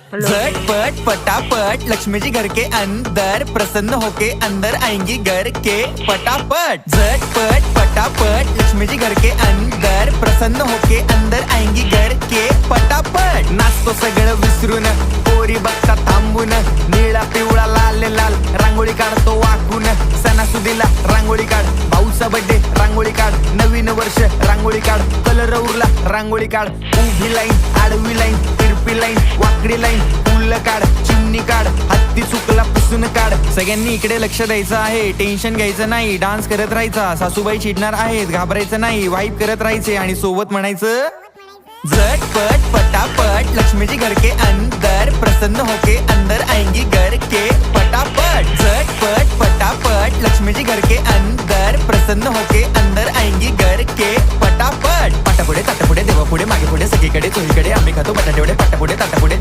झटपट पटापट लक्ष्मी जी घर के अंदर प्रसन्न होके अंदर आएंगी घर के पटापट। झटपट पटापट लक्ष्मी जी घर के अंदर प्रसन्न होके अंदर आएंगी घर के पटापट। नाचतो सगळं विसरून पोरी बघता थांबून निळा पिवळा लाल लाल रांगोळी काढतो वाकून। सणासुदीला रांगोळी काढ, भाऊचा बर्थडे रांगोळी काढ, नवीन वर्ष रांगोळी काढ, कलर उरला रांगोळी काढ। उभी लाईन आडवी लाईन तिरपी लाईन वाकडी लाईन फुल काढ, चिमणी काढ, हत्ती चुकला पुसून काढ। सगळ्यांनी इकडे लक्ष द्यायचं आहे, टेन्शन घ्यायचं नाही, डान्स करत राहायचा। सासूबाई चिडणार आहेत, घाबरायचं नाही, वाईप करत राहायचे आणि सोबत म्हणायचं झटपट पटापट लक्ष्मी जी घर के अंदर प्रसन्न होके अंदर आएंगी घर के पटापट। झटपट पटापट लक्ष्मी जी घर के अंदर प्रसन्न होके अंदर आएंगी घर के पटापट। पाटापुढे ताटापुढे देवापुढे मागे पुढे सगळीकडे चोहीकडे आम्ही खातो बटाटेवडे पाटापुढे ताटापुढे।